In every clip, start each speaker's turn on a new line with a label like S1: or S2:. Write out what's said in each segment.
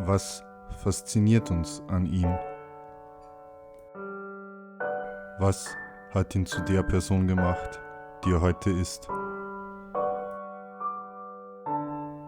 S1: Was fasziniert uns an ihm? Was hat ihn zu der Person gemacht, die er heute ist?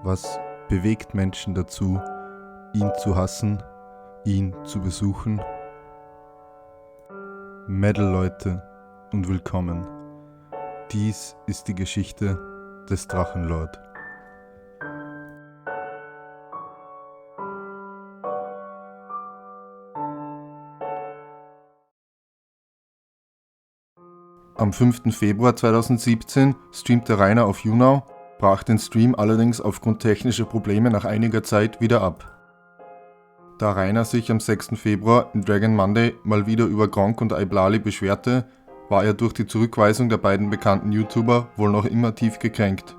S1: Was bewegt Menschen dazu, ihn zu hassen, ihn zu besuchen? Metal-Leute und willkommen. Dies ist die Geschichte des Drachenlord. Am 5. Februar 2017 streamte Rainer auf YouNow, brach den Stream allerdings aufgrund technischer Probleme nach einiger Zeit wieder ab. Da Rainer sich am 6. Februar in Dragon Monday mal wieder über Gronkh und Iblali beschwerte, war er durch die Zurückweisung der beiden bekannten YouTuber wohl noch immer tief gekränkt.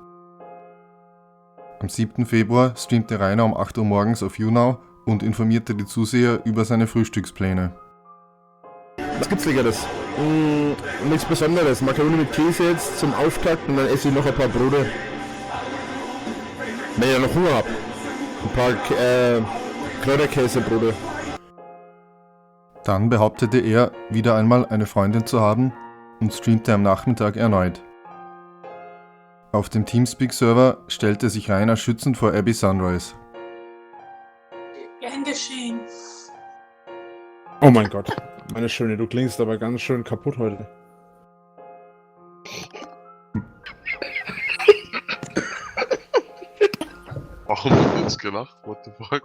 S1: Am 7. Februar streamte Rainer um 8 Uhr morgens auf YouNow und informierte die Zuseher über seine Frühstückspläne.
S2: Was gibt's Leckeres? Nichts Besonderes. Makaroni mit Käse jetzt zum Auftakt und dann esse ich noch ein paar Brote. Wenn ich noch Hunger hab. Ein paar Kräuterkäsebrote.
S1: Dann behauptete er, wieder einmal eine Freundin zu haben und streamte am Nachmittag erneut. Auf dem Teamspeak-Server stellte sich Rainer schützend vor Abby Sunrise.
S3: Gern geschehen.
S2: Oh mein Gott. Meine Schöne, du klingst aber ganz schön kaputt heute.
S4: Warum hat er jetzt gelacht? What the fuck?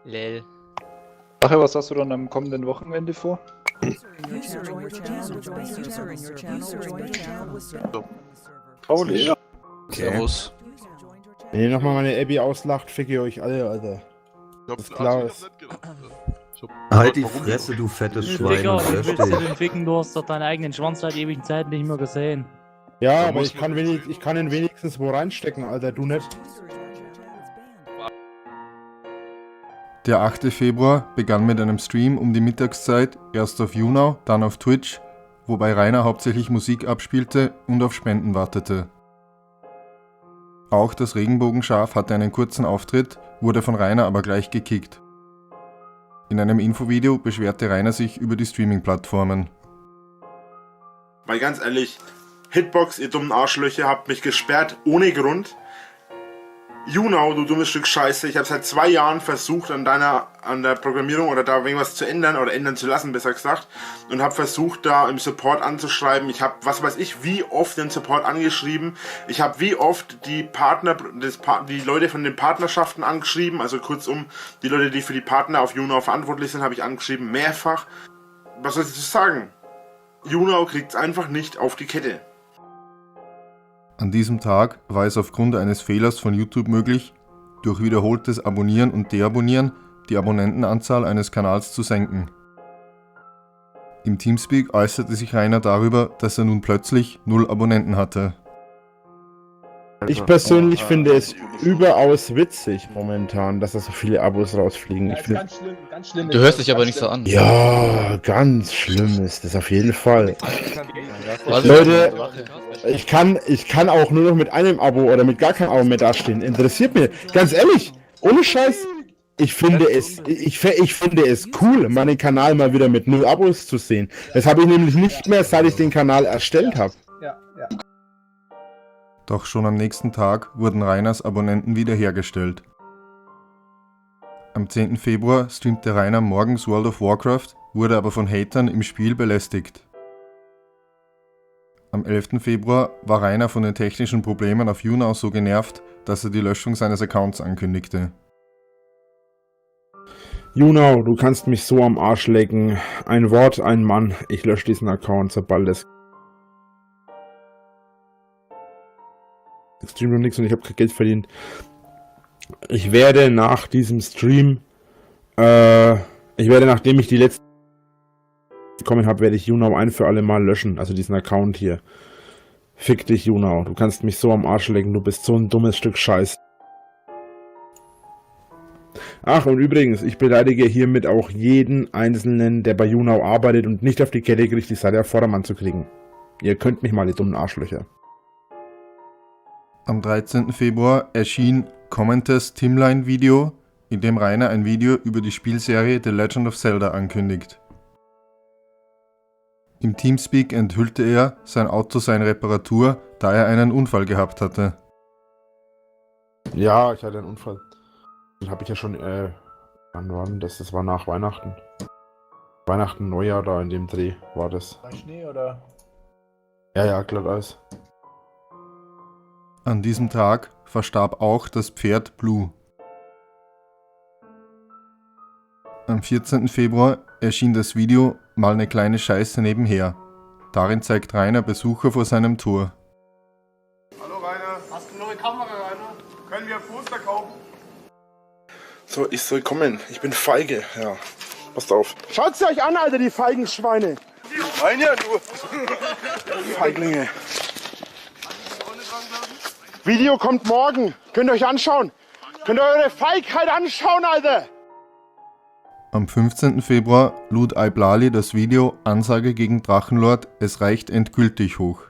S5: Lel.
S6: Sache, was hast du dann am kommenden Wochenende vor? Holy.
S4: Servus.
S2: Wenn ihr nochmal meine Abby auslacht, fick ihr euch alle, Alter.
S4: Das
S2: ist klar, ist.
S7: Halt die Fresse, du fettes Schwein.
S5: Ficker,
S7: und
S5: wie
S7: lösch
S5: willst du
S7: dich.
S5: den ficken? Du hast doch deinen eigenen Schwanz seit ewigen Zeiten nicht mehr gesehen.
S2: Ja,
S4: Da
S2: aber
S4: muss
S2: ich
S4: man-
S2: kann ihn wenigstens wo reinstecken, Alter, du nicht.
S1: Der 8. Februar begann mit einem Stream um die Mittagszeit, erst auf YouNow, dann auf Twitch, wobei Rainer hauptsächlich Musik abspielte und auf Spenden wartete. Auch das Regenbogenschaf hatte einen kurzen Auftritt, wurde von Rainer aber gleich gekickt. In einem Infovideo beschwerte Rainer sich über die Streaming-Plattformen.
S8: Weil ganz ehrlich, Hitbox, ihr dummen Arschlöcher, habt mich gesperrt ohne Grund. YouNow, du dummes Stück Scheiße, ich habe seit 2 Jahren versucht an der Programmierung oder da irgendwas zu ändern oder ändern zu lassen, besser gesagt, und habe versucht da im Support anzuschreiben. Ich habe, was weiß ich, wie oft den Support angeschrieben. Ich habe wie oft die die Leute von den Partnerschaften angeschrieben, also kurzum, die Leute, die für die Partner auf YouNow verantwortlich sind, habe ich angeschrieben, mehrfach. Was soll ich dazu sagen? YouNow kriegt es einfach nicht auf die Kette.
S1: An diesem Tag war es aufgrund eines Fehlers von YouTube möglich, durch wiederholtes Abonnieren und Deabonnieren die Abonnentenanzahl eines Kanals zu senken. Im Teamspeak äußerte sich Rainer darüber, dass er nun plötzlich 0 Abonnenten hatte.
S2: Ich persönlich finde es überaus witzig momentan, dass da so viele Abos rausfliegen. Ich find,
S6: Ganz schlimm.
S5: Du hörst dich aber nicht so an.
S2: ja, ganz schlimm ist das auf jeden Fall.
S5: Was?
S2: Leute, ich kann auch nur noch mit einem Abo oder mit gar keinem Abo mehr dastehen. Interessiert mir. Ganz ehrlich, ohne Scheiß. Ich finde es cool, meinen Kanal mal wieder mit 0 Abos zu sehen. Das habe ich nämlich nicht mehr, seit ich den Kanal erstellt habe.
S6: Ja.
S1: Doch schon am nächsten Tag wurden Rainers Abonnenten wiederhergestellt. Am 10. Februar streamte Rainer morgens World of Warcraft, wurde aber von Hatern im Spiel belästigt. Am 11. Februar war Rainer von den technischen Problemen auf YouNow so genervt, dass er die Löschung seines Accounts ankündigte.
S2: YouNow, du kannst mich so am Arsch lecken. Ein Wort, ein Mann. Ich lösche diesen Account, sobald es Stream und nichts und ich habe kein Geld verdient. Ich werde nach diesem Stream, nachdem ich die letzte bekommen habe, werde ich YouNow ein für alle Mal löschen. Also diesen Account hier. Fick dich, YouNow. Du kannst mich so am Arsch lecken. Du bist so ein dummes Stück Scheiß. Ach, und übrigens, ich beleidige hiermit auch jeden Einzelnen, der bei YouNow arbeitet und nicht auf die Kette kriegt, die Seite auf Vordermann zu kriegen. Ihr könnt mich mal, die dummen Arschlöcher.
S1: Am 13. Februar erschien Commenters Timline Video, in dem Rainer ein Video über die Spielserie The Legend of Zelda ankündigt. Im Teamspeak enthüllte er, sein Auto sei in Reparatur, da er einen Unfall gehabt hatte.
S2: Ja, ich hatte einen Unfall. Den habe ich ja schon, wann war denn das? Das war nach Weihnachten. Weihnachten, Neujahr, da in dem Dreh war das.
S6: Bei Schnee oder?
S2: Ja, Glatteis.
S1: An diesem Tag verstarb auch das Pferd Blue. Am 14. Februar erschien das Video Mal eine kleine Scheiße nebenher. Darin zeigt Rainer Besucher vor seinem Tor.
S8: Hallo Rainer. Hast du eine neue Kamera, Rainer? Können wir ein Poster kaufen? So, ich soll kommen. Ich bin feige. Ja, passt auf. Schaut's euch an, Alter, die feigen Schweine. Nein, ja, du. Feiglinge. Video kommt morgen. Könnt ihr euch anschauen. Könnt ihr eure Feigheit anschauen, Alter.
S1: Am 15. Februar lud Iblali das Video Ansage gegen Drachenlord Es reicht endgültig hoch.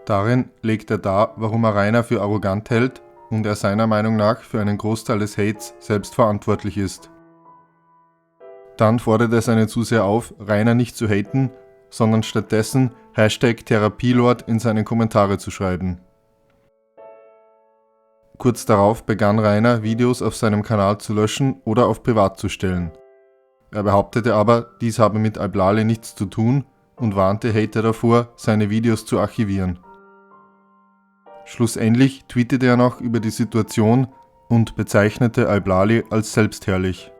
S1: Darin legt er dar, warum er Rainer für arrogant hält und er seiner Meinung nach für einen Großteil des Hates selbst verantwortlich ist. Dann fordert er seine Zuseher auf, Rainer nicht zu haten, sondern stattdessen #Therapielord in seine Kommentare zu schreiben. Kurz darauf begann Rainer, Videos auf seinem Kanal zu löschen oder auf privat zu stellen. Er behauptete aber, dies habe mit Iblali nichts zu tun und warnte Hater davor, seine Videos zu archivieren. Schlussendlich tweetete er noch über die Situation und bezeichnete Iblali als selbstherrlich.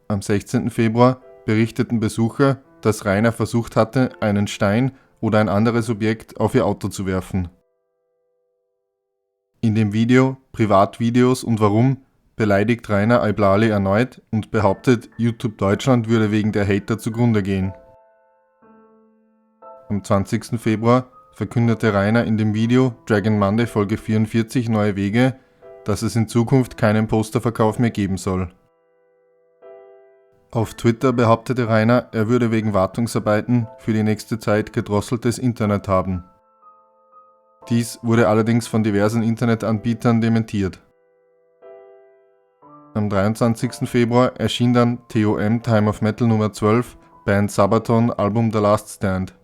S1: Am 16. Februar berichteten Besucher, dass Rainer versucht hatte, einen Stein oder ein anderes Objekt auf ihr Auto zu werfen. In dem Video Privatvideos und warum beleidigt Rainer Iblali erneut und behauptet, YouTube Deutschland würde wegen der Hater zugrunde gehen. Am 20. Februar verkündete Rainer in dem Video Dragon Monday Folge 44 Neue Wege, dass es in Zukunft keinen Posterverkauf mehr geben soll. Auf Twitter behauptete Rainer, er würde wegen Wartungsarbeiten für die nächste Zeit gedrosseltes Internet haben. Dies wurde allerdings von diversen Internetanbietern dementiert. Am 23. Februar erschien dann TOM Time of Metal Nummer 12, Band Sabaton, Album The Last Stand.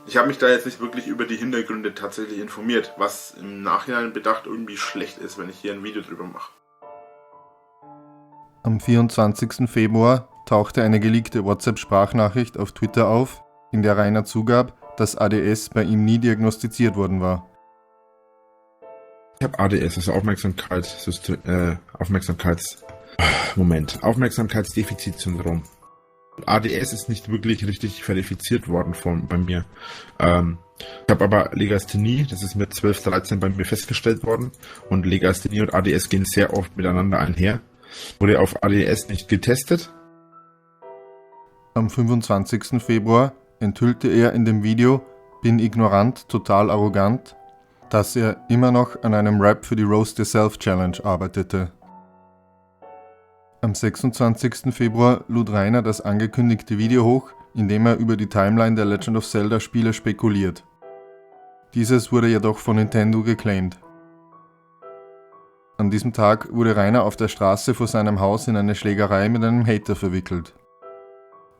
S8: Ich habe mich da jetzt nicht wirklich über die Hintergründe tatsächlich informiert, was im Nachhinein bedacht irgendwie schlecht ist, wenn ich hier ein Video drüber mache.
S1: Am 24. Februar tauchte eine geleakte WhatsApp-Sprachnachricht auf Twitter auf, in der Rainer zugab, dass ADS bei ihm nie diagnostiziert worden war.
S2: Ich habe ADS, also Aufmerksamkeitsdefizitsyndrom. ADS ist nicht wirklich richtig verifiziert worden bei mir. Ich habe aber Legasthenie, das ist mit 12, 13 bei mir festgestellt worden. Und Legasthenie und ADS gehen sehr oft miteinander einher. Wurde auf ADS nicht getestet.
S1: Am 25. Februar enthüllte er in dem Video Bin ignorant, total arrogant, dass er immer noch an einem Rap für die Roast Yourself Challenge arbeitete. Am 26. Februar lud Rainer das angekündigte Video hoch, in dem er über die Timeline der Legend of Zelda Spiele spekuliert. Dieses wurde jedoch von Nintendo geclaimed. An diesem Tag wurde Rainer auf der Straße vor seinem Haus in eine Schlägerei mit einem Hater verwickelt.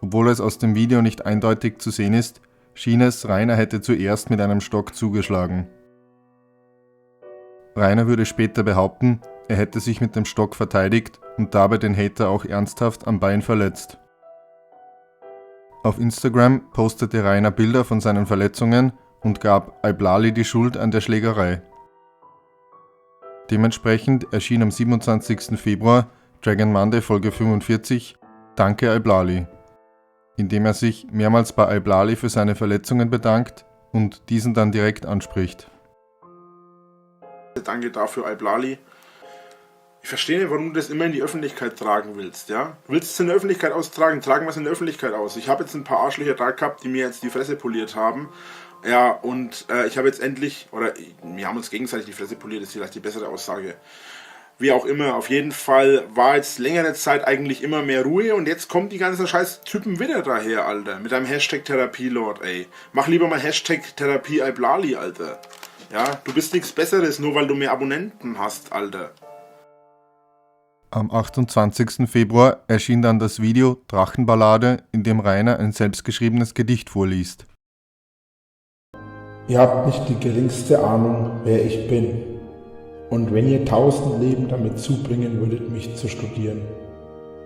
S1: Obwohl es aus dem Video nicht eindeutig zu sehen ist, schien es, Rainer hätte zuerst mit einem Stock zugeschlagen. Rainer würde später behaupten, er hätte sich mit dem Stock verteidigt und dabei den Hater auch ernsthaft am Bein verletzt. Auf Instagram postete Rainer Bilder von seinen Verletzungen und gab Iblali die Schuld an der Schlägerei. Dementsprechend erschien am 27. Februar Dragon Monday Folge 45 Danke Iblali, indem er sich mehrmals bei Iblali für seine Verletzungen bedankt und diesen dann direkt anspricht.
S8: Danke dafür, Iblali. Ich verstehe nicht, warum du das immer in die Öffentlichkeit tragen willst, ja? Du willst es in der Öffentlichkeit austragen, tragen wir es in der Öffentlichkeit aus. Ich habe jetzt ein paar Arschlöcher da gehabt, die mir jetzt die Fresse poliert haben. Ja, und ich habe jetzt endlich, oder wir haben uns gegenseitig die Fresse poliert, ist vielleicht die bessere Aussage. Wie auch immer, auf jeden Fall war jetzt längere Zeit eigentlich immer mehr Ruhe und jetzt kommt die ganzen scheiß Typen wieder daher, Alter. Mit einem Hashtag Therapielord, ey. Mach lieber mal Hashtag Therapie Iblali, Alter. Ja, du bist nichts Besseres, nur weil du mehr Abonnenten hast, Alter.
S1: Am 28. Februar erschien dann das Video Drachenballade, in dem Rainer ein selbstgeschriebenes Gedicht vorliest.
S3: Ihr habt nicht die geringste Ahnung, wer ich bin. Und wenn ihr 1000 Leben damit zubringen würdet, mich zu studieren.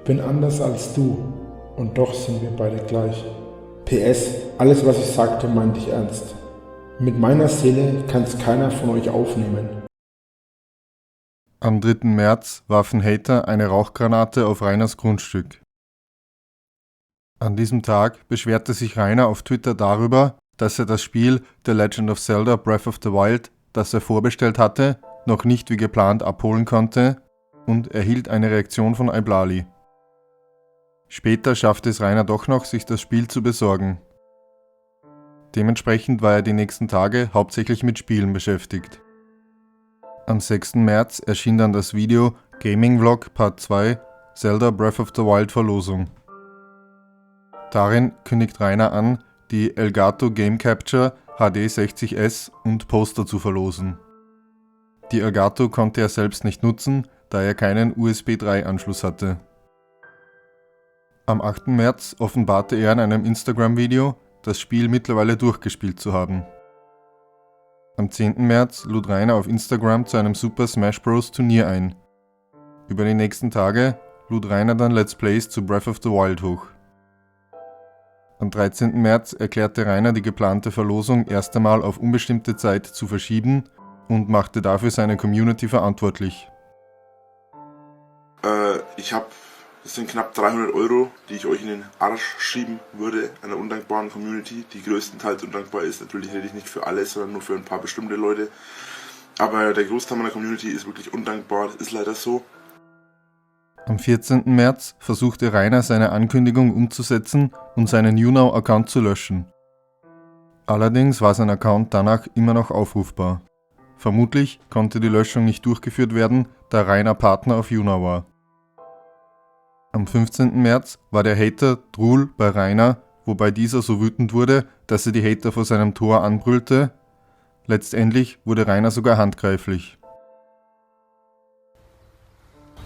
S3: Bin anders als du, und doch sind wir beide gleich. PS, alles was ich sagte, meinte ich ernst. Mit meiner Seele kann's keiner von euch aufnehmen.
S1: Am 3. März warfen Hater eine Rauchgranate auf Rainers Grundstück. An diesem Tag beschwerte sich Rainer auf Twitter darüber, dass er das Spiel The Legend of Zelda Breath of the Wild, das er vorbestellt hatte, noch nicht wie geplant abholen konnte und erhielt eine Reaktion von Iblali. Später schaffte es Rainer doch noch, sich das Spiel zu besorgen. Dementsprechend war er die nächsten Tage hauptsächlich mit Spielen beschäftigt. Am 6. März erschien dann das Video Gaming Vlog Part 2 Zelda Breath of the Wild Verlosung. Darin kündigt Rainer an, die Elgato Game Capture HD 60S und Poster zu verlosen. Die Elgato konnte er selbst nicht nutzen, da er keinen USB 3 Anschluss hatte. Am 8. März offenbarte er in einem Instagram-Video, das Spiel mittlerweile durchgespielt zu haben. Am 10. März lud Rainer auf Instagram zu einem Super Smash Bros. Turnier ein. Über die nächsten Tage lud Rainer dann Let's Plays zu Breath of the Wild hoch. Am 13. März erklärte Rainer die geplante Verlosung erst einmal auf unbestimmte Zeit zu verschieben und machte dafür seine Community verantwortlich.
S8: Das sind knapp 300 Euro, die ich euch in den Arsch schieben würde, einer undankbaren Community, die größtenteils undankbar ist. Natürlich rede ich nicht für alle, sondern nur für ein paar bestimmte Leute. Aber der Großteil meiner Community ist wirklich undankbar, das ist leider so.
S1: Am 14. März versuchte Rainer seine Ankündigung umzusetzen und seinen YouNow-Account zu löschen. Allerdings war sein Account danach immer noch aufrufbar. Vermutlich konnte die Löschung nicht durchgeführt werden, da Rainer Partner auf YouNow war. Am 15. März war der Hater Drul bei Rainer, wobei dieser so wütend wurde, dass er die Hater vor seinem Tor anbrüllte. Letztendlich wurde Rainer sogar handgreiflich.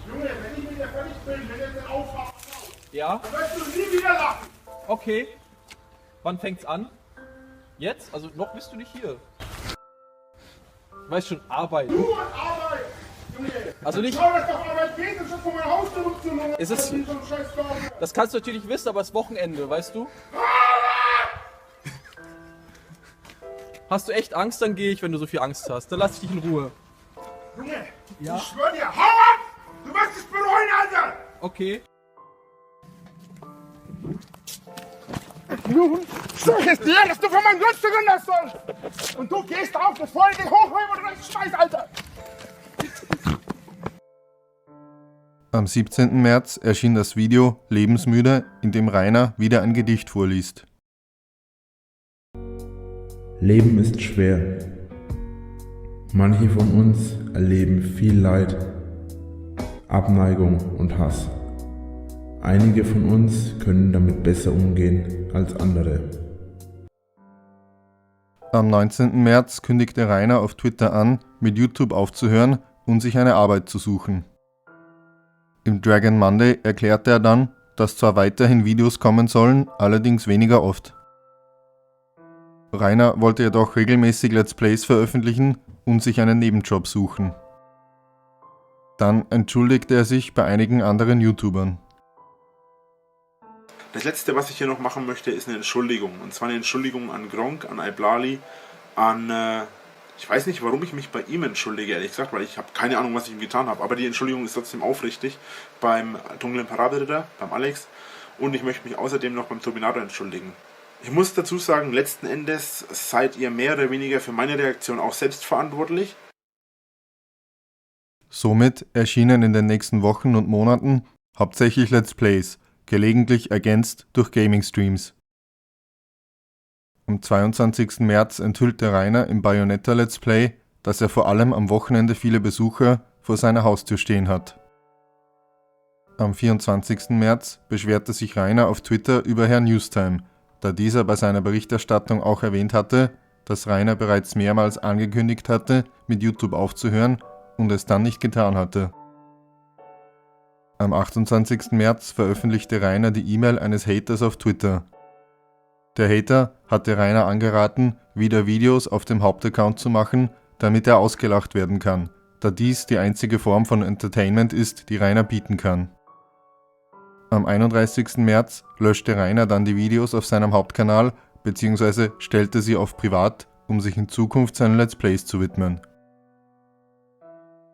S9: Junge, wenn ich mit dir fertig bin, wenn ihr den aufmacht,
S10: Ja?
S9: dann wirst du nie wieder lachen.
S10: Okay. Wann fängt's an? Jetzt? Also noch bist du nicht hier. Du weißt schon, Arbeit.
S9: Du und Arbeit! Junge!
S10: Also nicht.
S9: Schau, dass doch Arbeit geht, und schon von meinem Haus zurückzunehmen.
S10: Es ist- Das kannst du natürlich wissen, aber es ist Wochenende, weißt du? Hast du echt Angst, dann gehe ich, wenn du so viel Angst hast. Dann lass ich dich in Ruhe.
S9: Junge,
S10: Ja?
S9: ich schwör dir, hau ab! Du wirst es bereuen, Alter!
S10: Okay.
S9: Nun, sag es dir, dass du von meinem Grundstück runter sollst! Und du gehst auf das Folge hochheben oder das Scheiß, Alter!
S1: Am 17. März erschien das Video Lebensmüde, in dem Rainer wieder ein Gedicht vorliest.
S3: Leben ist schwer. Manche von uns erleben viel Leid, Abneigung und Hass. Einige von uns können damit besser umgehen als andere.
S1: Am 19. März kündigte Rainer auf Twitter an, mit YouTube aufzuhören und sich eine Arbeit zu suchen. Im Dragon Monday erklärte er dann, dass zwar weiterhin Videos kommen sollen, allerdings weniger oft. Rainer wollte jedoch regelmäßig Let's Plays veröffentlichen und sich einen Nebenjob suchen. Dann entschuldigte er sich bei einigen anderen YouTubern.
S8: Das letzte, was ich hier noch machen möchte, ist eine Entschuldigung. Und zwar eine Entschuldigung an Gronk, an Iblali, an... ich weiß nicht, warum ich mich bei ihm entschuldige, ehrlich gesagt, weil ich habe keine Ahnung, was ich ihm getan habe. Aber die Entschuldigung ist trotzdem aufrichtig beim dunklen Paraderitter, beim Alex. Und ich möchte mich außerdem noch beim Turbinator entschuldigen. Ich muss dazu sagen, letzten Endes seid ihr mehr oder weniger für meine Reaktion auch selbst verantwortlich.
S1: Somit erschienen in den nächsten Wochen und Monaten hauptsächlich Let's Plays, gelegentlich ergänzt durch Gaming-Streams. Am 22. März enthüllte Rainer im Bayonetta Let's Play, dass er vor allem am Wochenende viele Besucher vor seiner Haustür stehen hat. Am 24. März beschwerte sich Rainer auf Twitter über Herrn Newstime, da dieser bei seiner Berichterstattung auch erwähnt hatte, dass Rainer bereits mehrmals angekündigt hatte, mit YouTube aufzuhören und es dann nicht getan hatte. Am 28. März veröffentlichte Rainer die E-Mail eines Haters auf Twitter. Der Hater hatte Rainer angeraten, wieder Videos auf dem Hauptaccount zu machen, damit er ausgelacht werden kann, da dies die einzige Form von Entertainment ist, die Rainer bieten kann. Am 31. März löschte Rainer dann die Videos auf seinem Hauptkanal bzw. stellte sie auf privat, um sich in Zukunft seinen Let's Plays zu widmen.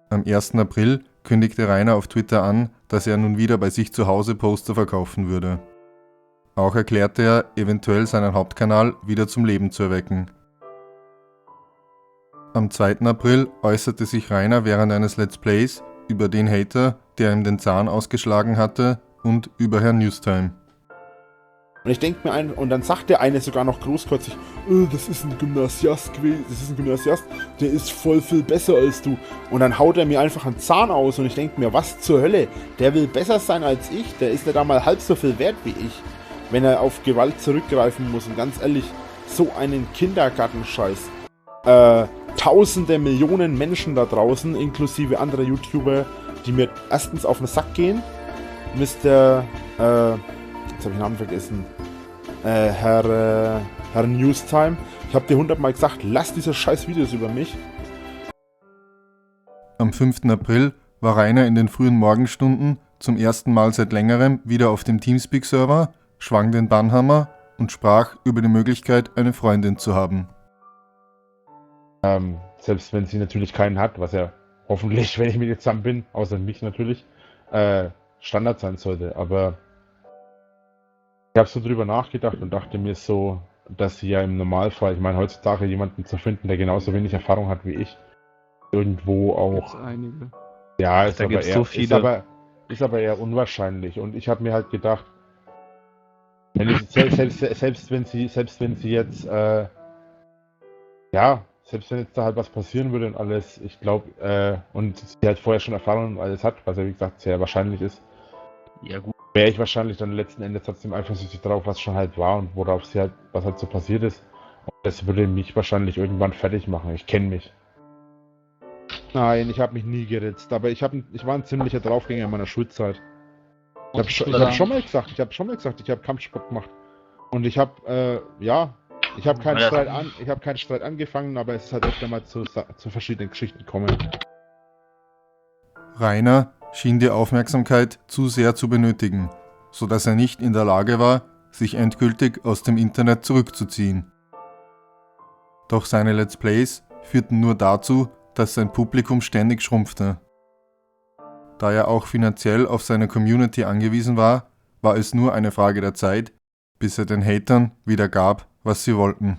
S1: Am 1. April kündigte Rainer auf Twitter an, dass er nun wieder bei sich zu Hause Poster verkaufen würde. Auch erklärte er, eventuell seinen Hauptkanal wieder zum Leben zu erwecken. Am 2. April äußerte sich Rainer während eines Let's Plays über den Hater, der ihm den Zahn ausgeschlagen hatte, und über Herrn Newstime.
S2: Und ich denke mir und dann sagt der eine sogar noch großkotzig, das ist ein Gymnasiast gewesen, der ist voll viel besser als du. Und dann haut er mir einfach einen Zahn aus und ich denke mir, was zur Hölle, der will besser sein als ich, der ist nicht einmal halb so viel wert wie ich, wenn er auf Gewalt zurückgreifen muss. Und ganz ehrlich, so einen Kindergartenscheiß. Tausende, Millionen Menschen da draußen, inklusive anderer YouTuber, die mir erstens auf den Sack gehen. Jetzt habe ich den Namen vergessen. Herr Newstime. Ich habe dir 100-mal gesagt, lass diese scheiß Videos über mich.
S1: Am 5. April war Rainer in den frühen Morgenstunden zum ersten Mal seit längerem wieder auf dem Teamspeak-Server, schwang den Bannhammer und sprach über die Möglichkeit, eine Freundin zu haben.
S2: Selbst wenn sie natürlich keinen hat, was ja hoffentlich, wenn ich mit ihr zusammen bin, außer mich natürlich, Standard sein sollte. Aber ich habe so drüber nachgedacht und dachte mir so, dass sie ja im Normalfall, ich meine heutzutage jemanden zu finden, der genauso wenig Erfahrung hat wie ich, irgendwo auch... Einige. Ja, ist aber, eher, so viele. Ist aber eher unwahrscheinlich. Und ich habe mir halt gedacht, wenn ich, selbst wenn sie jetzt, selbst wenn jetzt da halt was passieren würde und alles, ich glaube, und sie halt vorher schon Erfahrung und alles hat, was ja wie gesagt sehr wahrscheinlich ist, ja gut, wäre ich wahrscheinlich dann letzten Endes trotzdem eifersüchtig drauf, was schon halt war und worauf sie halt, was halt so passiert ist. Und das würde mich wahrscheinlich irgendwann fertig machen. Ich kenne mich. Nein, ich habe mich nie geritzt, aber ich war ein ziemlicher Draufgänger in meiner Schulzeit. Ich habe schon mal gesagt, ich habe Kampfsport gemacht. Und ich habe, ich habe keinen Streit angefangen, aber es ist halt öfter mal zu verschiedenen Geschichten gekommen.
S1: Rainer schien die Aufmerksamkeit zu sehr zu benötigen, sodass er nicht in der Lage war, sich endgültig aus dem Internet zurückzuziehen. Doch seine Let's Plays führten nur dazu, dass sein Publikum ständig schrumpfte. Da er auch finanziell auf seine Community angewiesen war, war es nur eine Frage der Zeit, bis er den Hatern wieder gab, was sie wollten.